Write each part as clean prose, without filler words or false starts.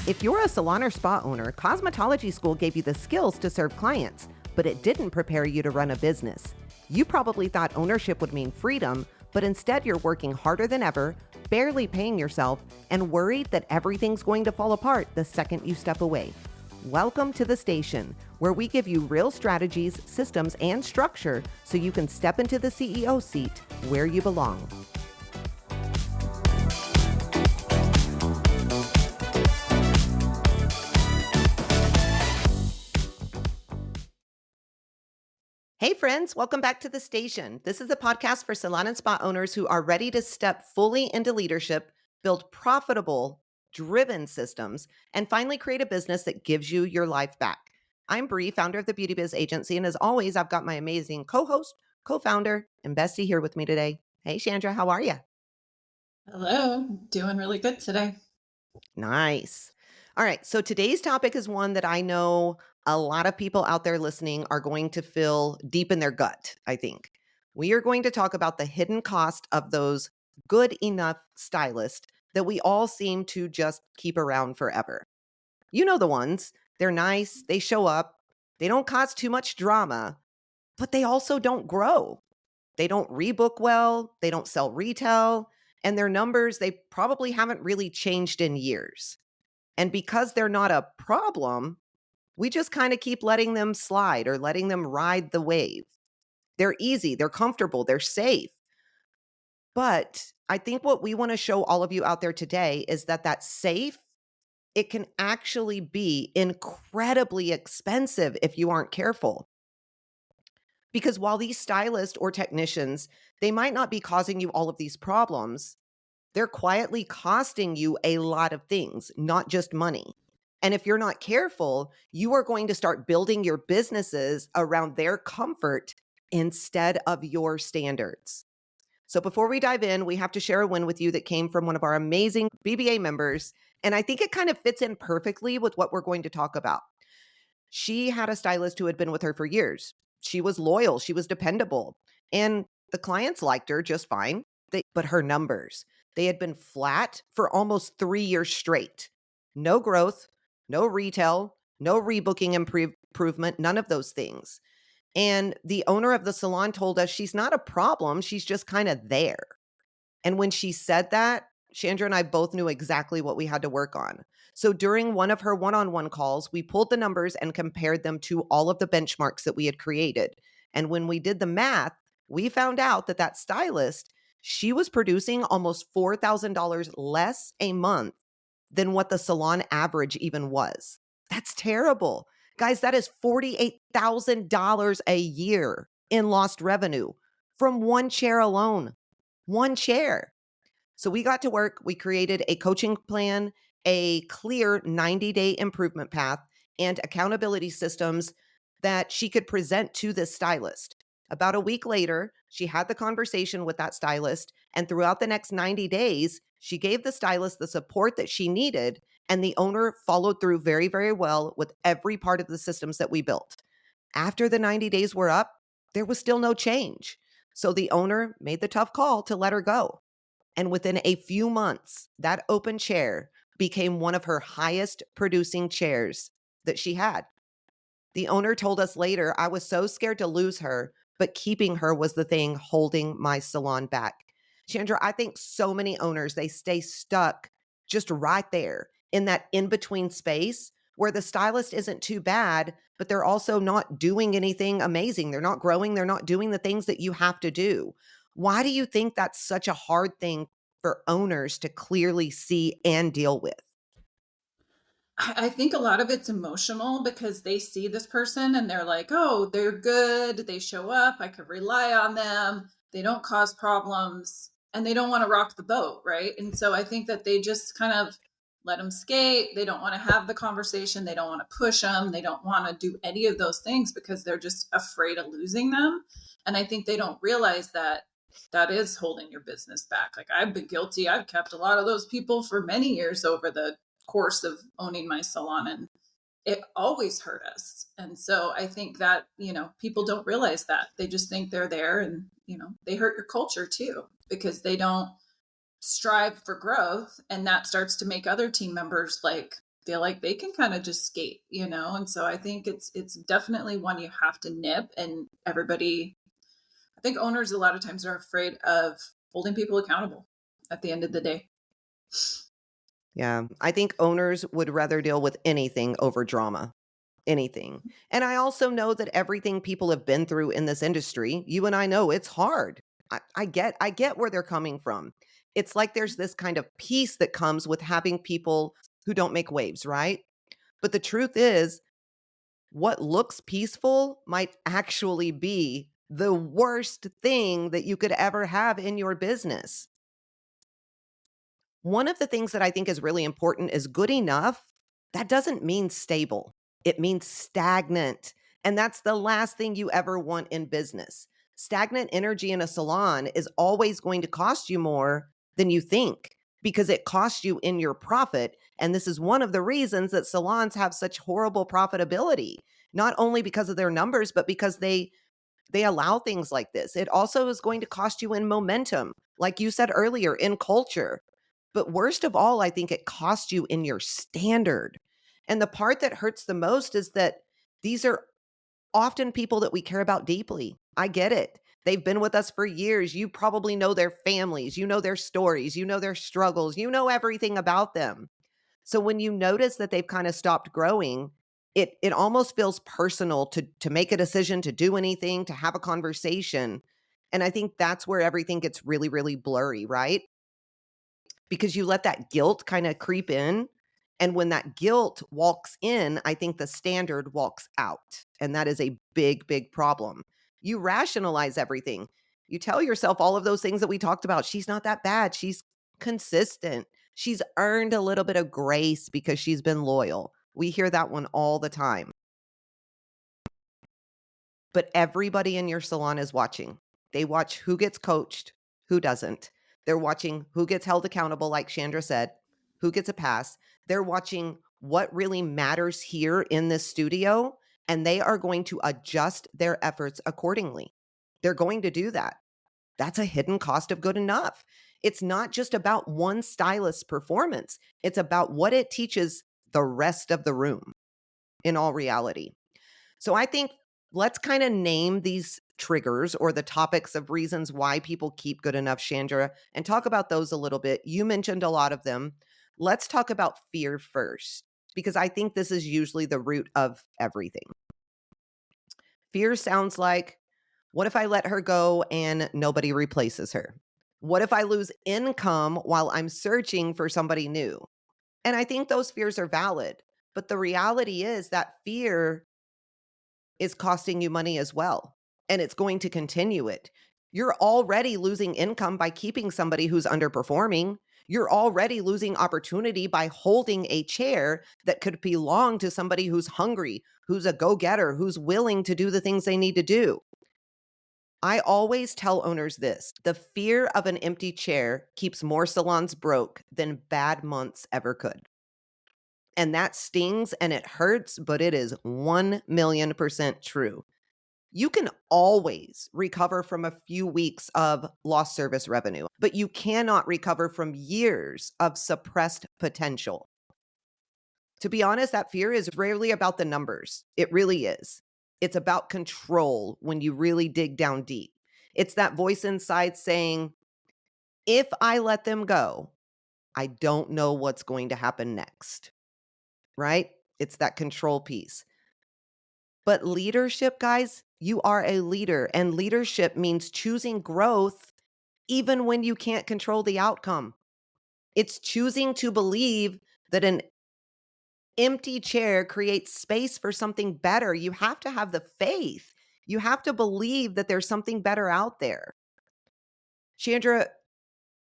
If you're a salon or spa owner, cosmetology school gave you the skills to serve clients, but it didn't prepare you to run a business. You probably thought ownership would mean freedom, but instead you're working harder than ever, barely paying yourself, and worried that everything's going to fall apart the second you step away. Welcome to the station, where we give you real strategies, systems, and structure so you can step into the CEO seat where you belong. Hey friends, welcome back to the station. This is a podcast for salon and spa owners who are ready to step fully into leadership, build profitable, driven systems, and finally create a business that gives you your life back. I'm Bree, founder of the Beauty Biz Agency, and as always, I've got my amazing co-host, co-founder, and bestie here with me today. Hey Chandra, how are you? Hello, doing really good today. Nice. All right. So today's topic is one that I know a lot of people out there listening are going to feel deep in their gut, I think. We are going to talk about the hidden cost of those good enough stylists that we all seem to just keep around forever. You know the ones. They're nice, they show up, they don't cause too much drama, but they also don't grow. They don't rebook well, they don't sell retail, and their numbers, they probably haven't really changed in years. And because they're not a problem, we just kind of keep letting them slide or letting them ride the wave. They're easy, they're comfortable, they're safe. But I think what we want to show all of you out there today is that that's safe. It can actually be incredibly expensive if you aren't careful. Because while these stylists or technicians, they might not be causing you all of these problems, they're quietly costing you a lot of things, not just money. And if you're not careful, you are going to start building your businesses around their comfort instead of your standards. So before we dive in, we have to share a win with you that came from one of our amazing BBA members. And I think it kind of fits in perfectly with what we're going to talk about. She had a stylist who had been with her for years. She was loyal, she was dependable, and the clients liked her just fine. But her numbers, they had been flat for almost 3 years straight. No growth, no retail, no rebooking improvement, none of those things. And the owner of the salon told us she's not a problem, she's just kind of there. And when she said that, Chandra and I both knew exactly what we had to work on. So during one of her one-on-one calls, we pulled the numbers and compared them to all of the benchmarks that we had created. And when we did the math, we found out that that stylist, she was producing almost $4,000 less a month than what the salon average even was. That's terrible. Guys, that is $48,000 a year in lost revenue from one chair alone. One chair. So we got to work. We created a coaching plan, a clear 90-day improvement path, and accountability systems that she could present to this stylist. About a week later, she had the conversation with that stylist, and throughout the next 90 days, she gave the stylist the support that she needed, and the owner followed through very, very well with every part of the systems that we built. After the 90 days were up, there was still no change. So the owner made the tough call to let her go. And within a few months, that open chair became one of her highest producing chairs that she had. The owner told us later, I was so scared to lose her, but keeping her was the thing holding my salon back. Chandra, I think so many owners, they stay stuck just right there in that in-between space where the stylist isn't too bad, but they're also not doing anything amazing. They're not growing. They're not doing the things that you have to do. Why do you think that's such a hard thing for owners to clearly see and deal with? I think a lot of it's emotional because they see this person and they're like, oh, they're good. They show up. I could rely on them. They don't cause problems and they don't want to rock the boat. Right. And so I think that they just kind of let them skate. They don't want to have the conversation. They don't want to push them. They don't want to do any of those things because they're just afraid of losing them. And I think they don't realize that that is holding your business back. Like I've been guilty. I've kept a lot of those people for many years over the course of owning my salon, and it always hurt us. And so I think that, people don't realize that. They just think they're there, and, they hurt your culture too because they don't strive for growth. And that starts to make other team members like feel like they can kind of just skate, you know? And so I think it's definitely one you have to nip, and everybody, I think owners a lot of times are afraid of holding people accountable at the end of the day. Yeah, I think owners would rather deal with anything over drama. Anything. And I also know that everything people have been through in this industry, you and I know it's hard. I get where they're coming from. It's like there's this kind of peace that comes with having people who don't make waves, right? But the truth is, what looks peaceful might actually be the worst thing that you could ever have in your business. One of the things that I think is really important is good enough. That doesn't mean stable. It means stagnant. And that's the last thing you ever want in business. Stagnant energy in a salon is always going to cost you more than you think because it costs you in your profit. And this is one of the reasons that salons have such horrible profitability, not only because of their numbers, but because they allow things like this. It also is going to cost you in momentum, like you said earlier, in culture. But worst of all, I think it costs you in your standard. And the part that hurts the most is that these are often people that we care about deeply. I get it. They've been with us for years. You probably know their families, you know their stories, you know their struggles, you know everything about them. So when you notice that they've kind of stopped growing, it almost feels personal to make a decision, to do anything, to have a conversation. And I think that's where everything gets really, really blurry, right? Because you let that guilt kind of creep in. And when that guilt walks in, I think the standard walks out. And that is a big, big problem. You rationalize everything. You tell yourself all of those things that we talked about. She's not that bad. She's consistent. She's earned a little bit of grace because she's been loyal. We hear that one all the time. But everybody in your salon is watching. They watch who gets coached, who doesn't. They're watching who gets held accountable, like Chandra said, who gets a pass. They're watching what really matters here in this studio, and they are going to adjust their efforts accordingly. They're going to do that. That's a hidden cost of good enough. It's not just about one stylist's performance, it's about what it teaches the rest of the room in all reality. So I think let's kind of name these triggers or the topics of reasons why people keep good enough, Chandra, and talk about those a little bit. You mentioned a lot of them. Let's talk about fear first, because I think this is usually the root of everything. Fear sounds like, what if I let her go and nobody replaces her? What if I lose income while I'm searching for somebody new? And I think those fears are valid. But the reality is that fear is costing you money as well, and it's going to continue it. You're already losing income by keeping somebody who's underperforming. You're already losing opportunity by holding a chair that could belong to somebody who's hungry, who's a go-getter, who's willing to do the things they need to do. I always tell owners this: the fear of an empty chair keeps more salons broke than bad months ever could. And that stings and it hurts, but it is 1,000,000% true. You can always recover from a few weeks of lost service revenue, but you cannot recover from years of suppressed potential. To be honest, that fear is rarely about the numbers. It really is. It's about control when you really dig down deep. It's that voice inside saying, if I let them go, I don't know what's going to happen next, right? It's that control piece. But leadership, guys, you are a leader, and leadership means choosing growth even when you can't control the outcome. It's choosing to believe that an empty chair creates space for something better. You have to have the faith. You have to believe that there's something better out there. Chandra,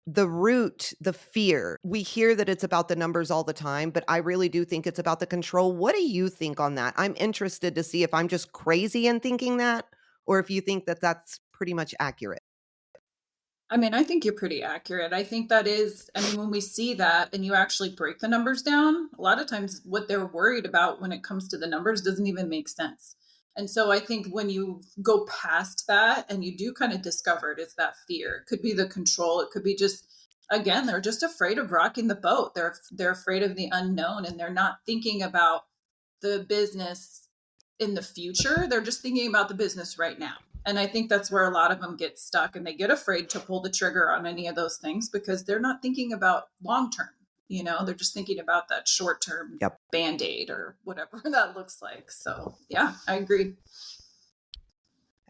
the root, the fear, we hear that it's about the numbers all the time, but I really do think it's about the control. What do you think on that? I'm interested to see if I'm just crazy in thinking that, or if you think that that's pretty much accurate. I mean, I think you're pretty accurate. I think that is, I mean, when we see that and you actually break the numbers down, a lot of times what they're worried about when it comes to the numbers doesn't even make sense. And so I think when you go past that and you do kind of discover it, it's that fear. It could be the control. It could be just again, they're just afraid of rocking the boat. They're afraid of the unknown, and they're not thinking about the business in the future. They're just thinking about the business right now. And I think that's where a lot of them get stuck, and they get afraid to pull the trigger on any of those things because they're not thinking about long term. They're just thinking about that short term Yep. band aid or whatever that looks like. So, yeah, I agree.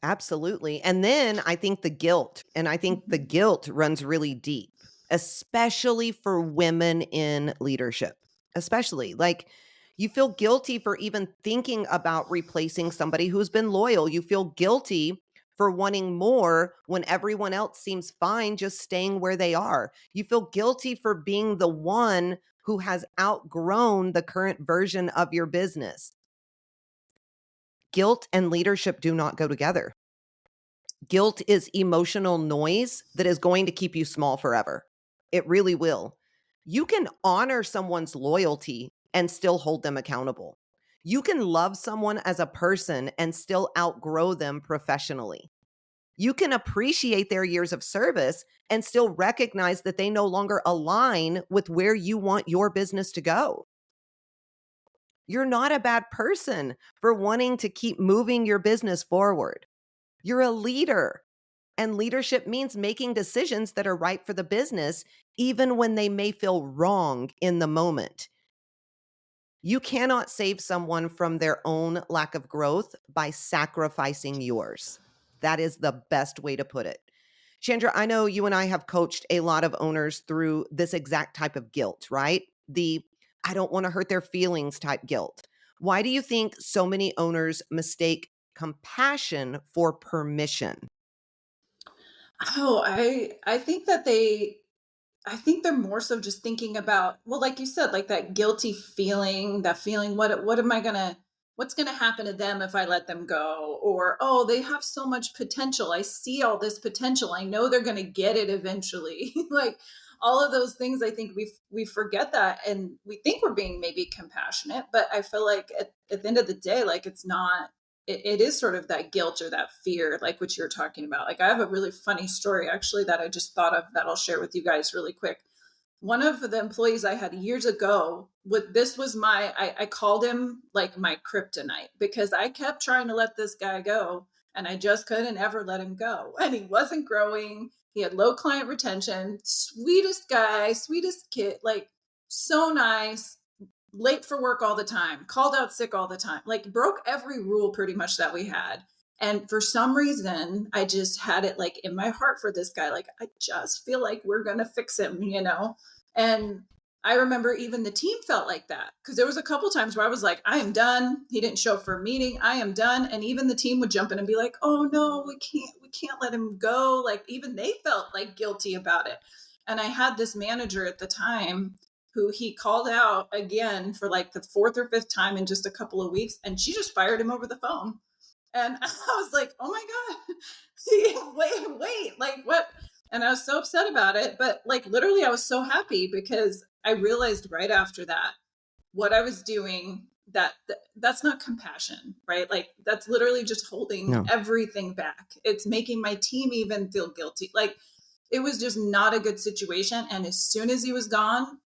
Absolutely. And then I think the guilt, and I think the Mhm. guilt runs really deep, especially for women in leadership. Especially like you feel guilty for even thinking about replacing somebody who's been loyal. You feel guilty for wanting more when everyone else seems fine just staying where they are. You feel guilty for being the one who has outgrown the current version of your business. Guilt and leadership do not go together. Guilt is emotional noise that is going to keep you small forever. It really will. You can honor someone's loyalty and still hold them accountable. You can love someone as a person and still outgrow them professionally. You can appreciate their years of service and still recognize that they no longer align with where you want your business to go. You're not a bad person for wanting to keep moving your business forward. You're a leader. And leadership means making decisions that are right for the business, even when they may feel wrong in the moment. You cannot save someone from their own lack of growth by sacrificing yours. That is the best way to put it. Chandra, I know you and I have coached a lot of owners through this exact type of guilt, right? The I don't want to hurt their feelings type guilt. Why do you think so many owners mistake compassion for permission? Oh, I think that I think they're more so just thinking about, well, like you said, like that guilty feeling, that feeling, what am I gonna, what's gonna happen to them if I let them go? Or, oh, they have so much potential. I see all this potential. I know they're gonna get it eventually. Like all of those things, I think we forget that, and we think we're being maybe compassionate, but I feel like at the end of the day, like it's not. It is sort of that guilt or that fear, like what you're talking about. Like I have a really funny story actually that I just thought of that I'll share with you guys really quick. One of the employees I had years ago, with this was I called him like my kryptonite because I kept trying to let this guy go and I just couldn't ever let him go. And he wasn't growing. He had low client retention, sweetest guy, sweetest kid, like so nice, late for work all the time, called out sick all the time, like broke every rule pretty much that we had. And for some reason, I just had it like in my heart for this guy. Like, I just feel like we're going to fix him. And I remember even the team felt like that because there was a couple times where I was like, I am done. He didn't show up for a meeting. I am done. And even the team would jump in and be like, oh no, we can't let him go. Like, even they felt like guilty about it. And I had this manager at the time who he called out again for like the fourth or fifth time in just a couple of weeks. And she just fired him over the phone. And I was like, oh my God, wait, like what? And I was so upset about it. But like literally, I was so happy because I realized right after that what I was doing that's not compassion, right? Like that's literally just holding No. everything back. It's making my team even feel guilty. Like it was just not a good situation. And as soon as he was gone,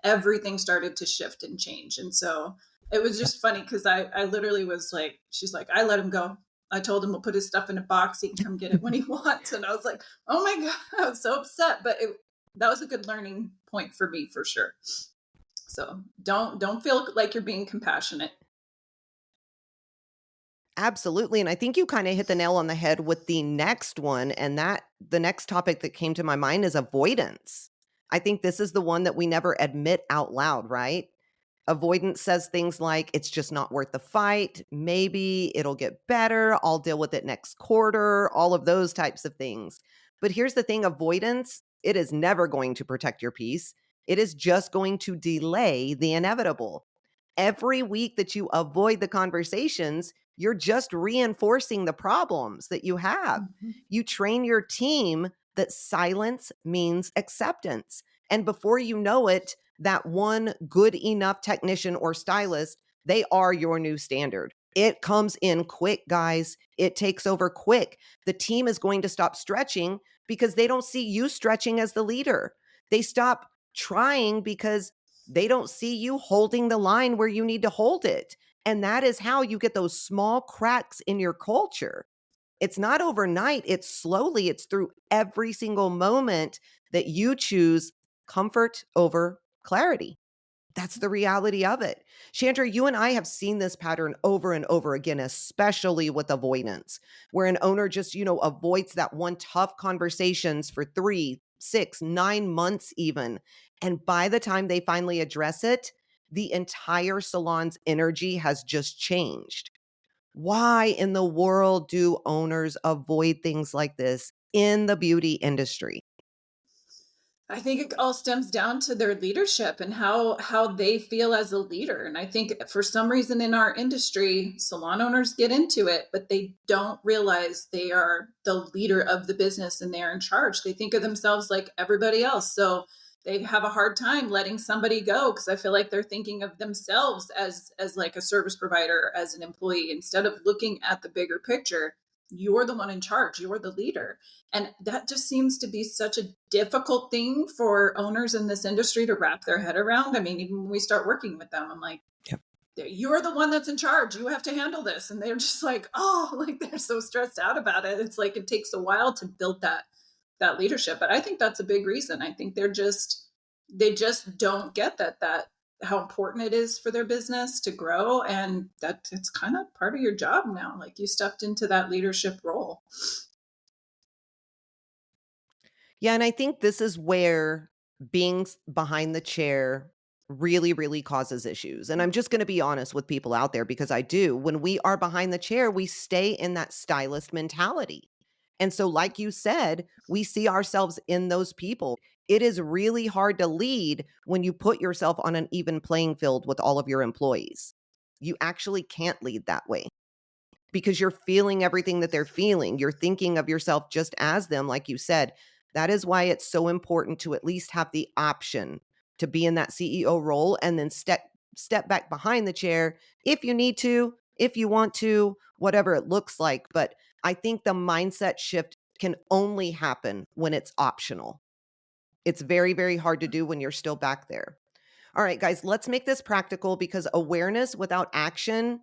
everything started to shift and change. And so it was just funny because I literally was like, she's like, I let him go. I told him we'll put his stuff in a box. He can come get it when he wants. And I was like, oh my God, I was so upset. But that was a good learning point for me for sure. So don't feel like you're being compassionate. Absolutely, and I think you kinda hit the nail on the head with the next one, and that the next topic that came to my mind is avoidance. I think this is the one that we never admit out loud, right? Avoidance says things like, "It's just not worth the fight," "Maybe it'll get better, I'll deal with it next quarter," all of those types of things. But here's the thing, avoidance, it is never going to protect your peace. It is just going to delay the inevitable. Every week that you avoid the conversations, you're just reinforcing the problems that you have. Mhm. You train your team that silence means acceptance. And before you know it, that one good enough technician or stylist, they are your new standard. It comes in quick, guys. It takes over quick. The team is going to stop stretching because they don't see you stretching as the leader. They stop trying because they don't see you holding the line where you need to hold it. And that is how you get those small cracks in your culture. It's not overnight, it's slowly, it's through every single moment that you choose comfort over clarity. That's the reality of it. Chandra, you and I have seen this pattern over and over again, especially with avoidance, where an owner just, avoids that one tough conversations for 3, 6, 9 months even. And by the time they finally address it, the entire salon's energy has just changed. Why in the world do owners avoid things like this in the beauty industry? I think it all stems down to their leadership and how they feel as a leader. And I think for some reason in our industry, salon owners get into it, but they don't realize they are the leader of the business and they're in charge. They think of themselves like everybody else. So they have a hard time letting somebody go because I feel like they're thinking of themselves as like a service provider, as an employee, instead of looking at the bigger picture. You're the one in charge, you're the leader. And that just seems to be such a difficult thing for owners in this industry to wrap their head around. I mean, even when we start working with them, I'm like, Yep. you're the one that's in charge. You have to handle this. And they're just like, oh, like they're so stressed out about it. It's like it takes a while to build that leadership. But I think that's a big reason. I think they just don't get that how important it is for their business to grow, and that it's kind of part of your job now. Like you stepped into that leadership role. Yeah, and I think this is where being behind the chair really, really causes issues. And I'm just going to be honest with people out there because I do. When we are behind the chair, we stay in that stylist mentality. And so, like you said, we see ourselves in those people. It is really hard to lead when you put yourself on an even playing field with all of your employees. You actually can't lead that way because you're feeling everything that they're feeling. You're thinking of yourself just as them, like you said. That is why it's so important to at least have the option to be in that CEO role and then step back behind the chair if you need to, if you want to, whatever it looks like. But I think the mindset shift can only happen when it's optional. It's very, very hard to do when you're still back there. All right, guys, let's make this practical because awareness without action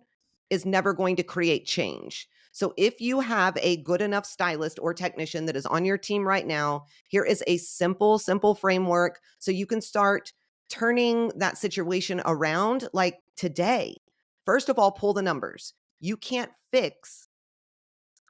is never going to create change. So, if you have a good enough stylist or technician that is on your team right now, here is a simple, simple framework so you can start turning that situation around like today. First of all, pull the numbers. You can't fix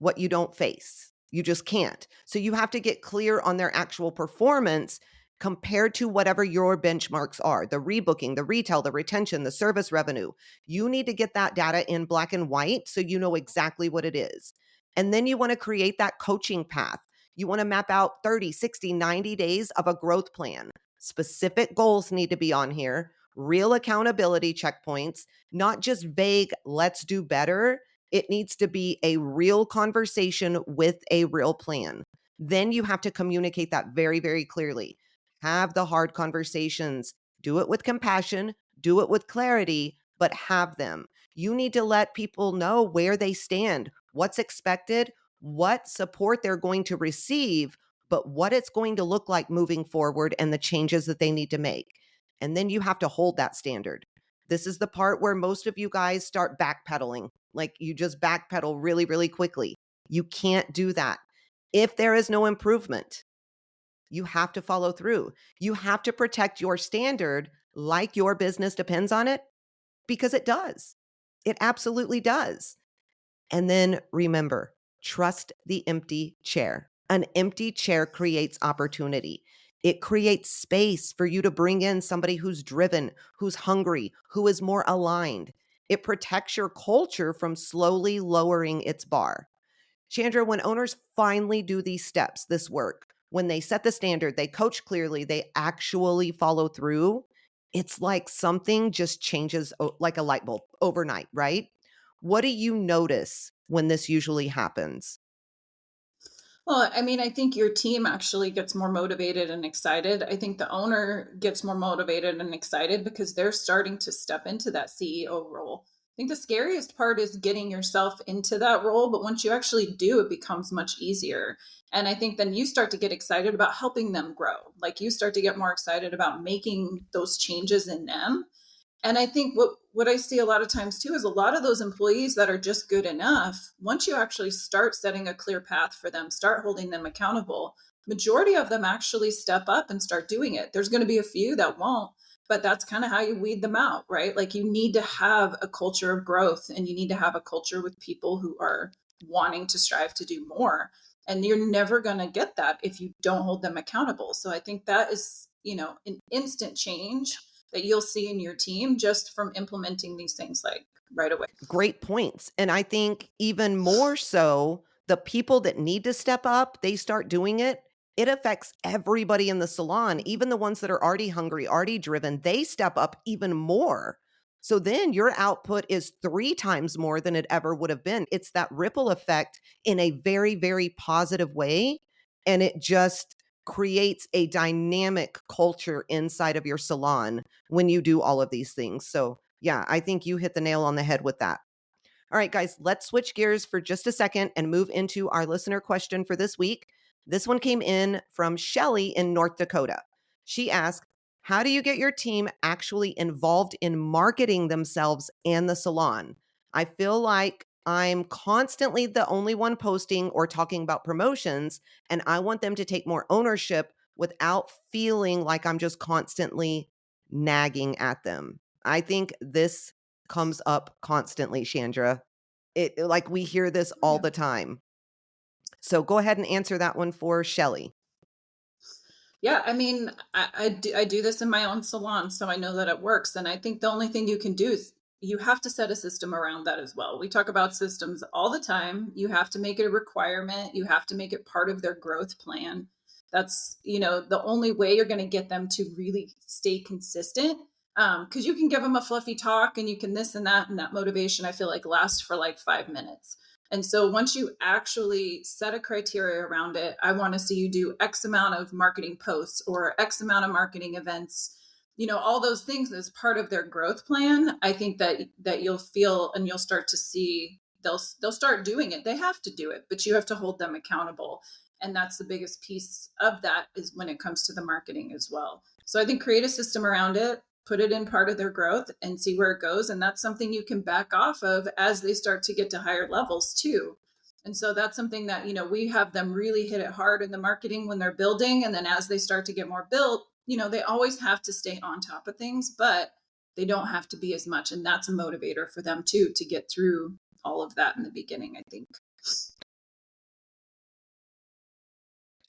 what you don't face. You just can't. So you have to get clear on their actual performance compared to whatever your benchmarks are, the rebooking, the retail, the retention, the service revenue. You need to get that data in black and white so you know exactly what it is. And then you want to create that coaching path. You want to map out 30, 60, 90 days of a growth plan. Specific goals need to be on here, real accountability checkpoints, not just vague, let's do better. It needs to be a real conversation with a real plan. Then you have to communicate that very, very clearly. Have the hard conversations. Do it with compassion, do it with clarity, but have them. You need to let people know where they stand, what's expected, what support they're going to receive, but what it's going to look like moving forward and the changes that they need to make. And then you have to hold that standard. This is the part where most of you guys start backpedaling. Like you just backpedal really, really quickly. You can't do that. If there is no improvement, you have to follow through. You have to protect your standard like your business depends on it because it does. It absolutely does. And then remember, trust the empty chair. An empty chair creates opportunity. It creates space for you to bring in somebody who's driven, who's hungry, who is more aligned. It protects your culture from slowly lowering its bar. Chandra, when owners finally do these steps, this work, when they set the standard, they coach clearly, they actually follow through, it's like something just changes like a light bulb overnight, right? What do you notice when this usually happens? Well, I mean, I think your team actually gets more motivated and excited. I think the owner gets more motivated and excited because they're starting to step into that CEO role. think the scariest part is getting yourself into that role, but once you actually do, it becomes much easier. And I think then you start to get excited about helping them grow. Like you start to get more excited about making those changes in them. And I think what I see a lot of times too is a lot of those employees that are just good enough, once you actually start setting a clear path for them, start holding them accountable, majority of them actually step up and start doing it. There's going to be a few that won't, but that's kind of how you weed them out, right? Like you need to have a culture of growth and you need to have a culture with people who are wanting to strive to do more. And you're never going to get that if you don't hold them accountable. So I think that is, an instant change that you'll see in your team just from implementing these things like right away. Great points. And I think even more so, the people that need to step up, they start doing it. It affects everybody in the salon, even the ones that are already hungry, already driven, they step up even more. So then your output is 3 times more than it ever would have been. It's that ripple effect in a very, very positive way. And it just creates a dynamic culture inside of your salon when you do all of these things. So yeah, I think you hit the nail on the head with that. All right, guys, let's switch gears for just a second and move into our listener question for this week. This one came in from Shelly in North Dakota. She asked, how do you get your team actually involved in marketing themselves and the salon? I feel like I'm constantly the only one posting or talking about promotions, and I want them to take more ownership without feeling like I'm just constantly nagging at them. I think this comes up constantly, Chandra. It like we hear this all Yeah. the time. So go ahead and answer that one for Shelly. Yeah, I mean, I do this in my own salon, so I know that it works. And I think the only thing you can do is you have to set a system around that as well. We talk about systems all the time. You have to make it a requirement. You have to make it part of their growth plan. That's, the only way you're going to get them to really stay consistent. Because you can give them a fluffy talk and you can this and that motivation, I feel like lasts for like 5 minutes. And so once you actually set a criteria around it, I want to see you do X amount of marketing posts or X amount of marketing events, all those things as part of their growth plan. I think that you'll feel and you'll start to see they'll start doing it. They have to do it, but you have to hold them accountable. And that's the biggest piece of that is when it comes to the marketing as well. So I think create a system around it, put it in part of their growth and see where it goes. And that's something you can back off of as they start to get to higher levels too. And so that's something that, we have them really hit it hard in the marketing when they're building. And then as they start to get more built, they always have to stay on top of things, but they don't have to be as much. And that's a motivator for them too, to get through all of that in the beginning, I think.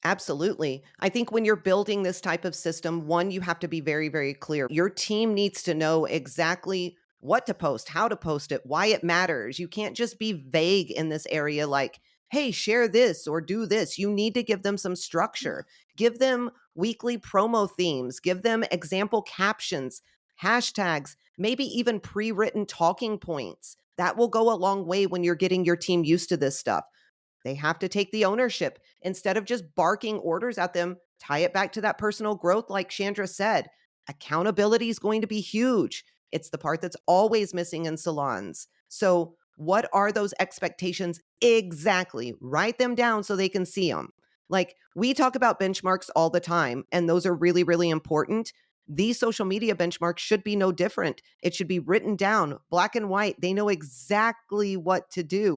Absolutely. I think when you're building this type of system, one, you have to be very, very clear. Your team needs to know exactly what to post, how to post it, why it matters. You can't just be vague in this area like, hey, share this or do this. You need to give them some structure. Give them weekly promo themes, give them example captions, hashtags, maybe even pre written talking points. That will go a long way when you're getting your team used to this stuff. They have to take the ownership. Instead of just barking orders at them, tie it back to that personal growth, like Chandra said. Accountability is going to be huge. It's the part that's always missing in salons. So, what are those expectations exactly? Write them down so they can see them. Like we talk about benchmarks all the time, and those are really, really important. These social media benchmarks should be no different. It should be written down, black and white. They know exactly what to do.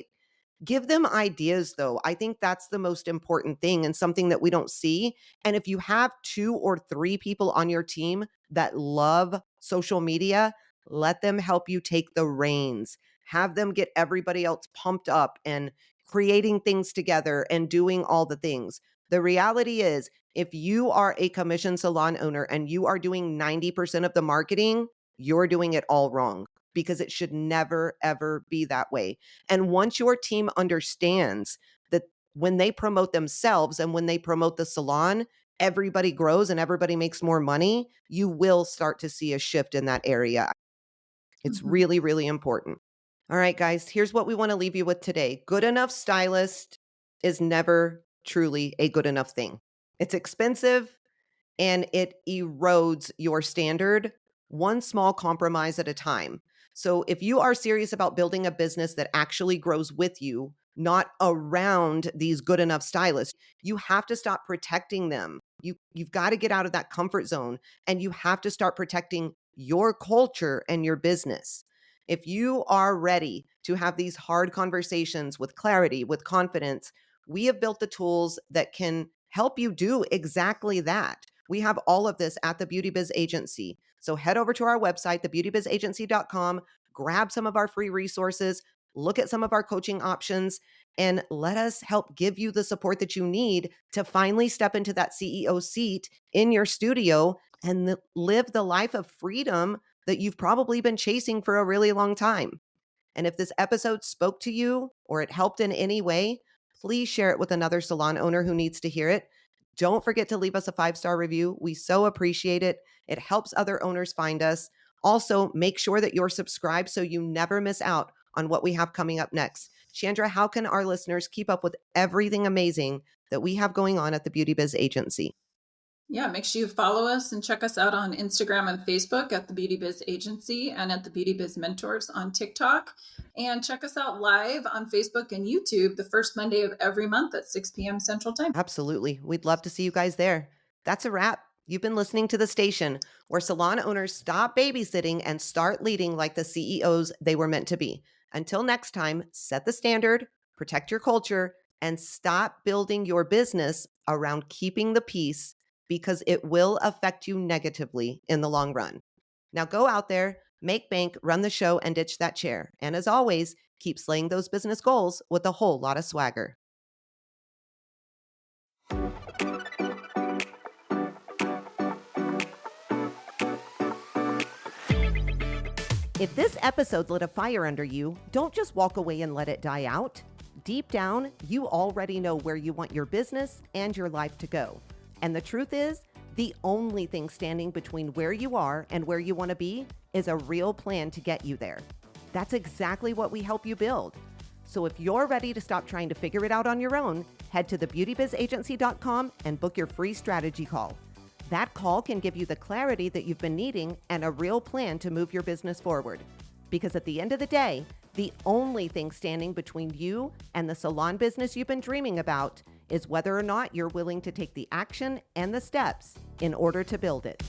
Give them ideas, though. I think that's the most important thing and something that we don't see. And if you have 2 or 3 people on your team that love social media, let them help you take the reins. Have them get everybody else pumped up and creating things together and doing all the things. The reality is, if you are a commission salon owner and you are doing 90% of the marketing, you're doing it all wrong because it should never, ever be that way. And once your team understands that when they promote themselves and when they promote the salon, everybody grows and everybody makes more money, you will start to see a shift in that area. It's Mhm. really, really important. All right, guys, here's what we want to leave you with today. Good enough stylist is never truly a good enough thing. It's expensive and it erodes your standard one small compromise at a time. So if you are serious about building a business that actually grows with you, not around these good enough stylists, you have to stop protecting them. You've got to get out of that comfort zone, and you have to start protecting your culture and your business. If you are ready to have these hard conversations with clarity, with confidence, we have built the tools that can help you do exactly that. We have all of this at the Beauty Biz Agency. So head over to our website, thebeautybizagency.com, grab some of our free resources, look at some of our coaching options, and let us help give you the support that you need to finally step into that CEO seat in your studio and live the life of freedom that you've probably been chasing for a really long time. And if this episode spoke to you or it helped in any way, please share it with another salon owner who needs to hear it. Don't forget to leave us a 5-star review. We so appreciate it. It helps other owners find us. Also, make sure that you're subscribed so you never miss out on what we have coming up next. Chandra, how can our listeners keep up with everything amazing that we have going on at the Beauty Biz Agency? Yeah, make sure you follow us and check us out on Instagram and Facebook at the Beauty Biz Agency and at the Beauty Biz Mentors on TikTok. And check us out live on Facebook and YouTube the first Monday of every month at 6 p.m. Central Time. Absolutely. We'd love to see you guys there. That's a wrap. You've been listening to The Station, where salon owners stop babysitting and start leading like the CEOs they were meant to be. Until next time, set the standard, protect your culture, and stop building your business around keeping the peace, because it will affect you negatively in the long run. Now go out there, make bank, run the show, and ditch that chair. And as always, keep slaying those business goals with a whole lot of swagger. If this episode lit a fire under you, don't just walk away and let it die out. Deep down, you already know where you want your business and your life to go. And the truth is, the only thing standing between where you are and where you want to be is a real plan to get you there. That's exactly what we help you build. So if you're ready to stop trying to figure it out on your own, head to thebeautybizagency.com and book your free strategy call. That call can give you the clarity that you've been needing and a real plan to move your business forward. Because at the end of the day, the only thing standing between you and the salon business you've been dreaming about is whether or not you're willing to take the action and the steps in order to build it.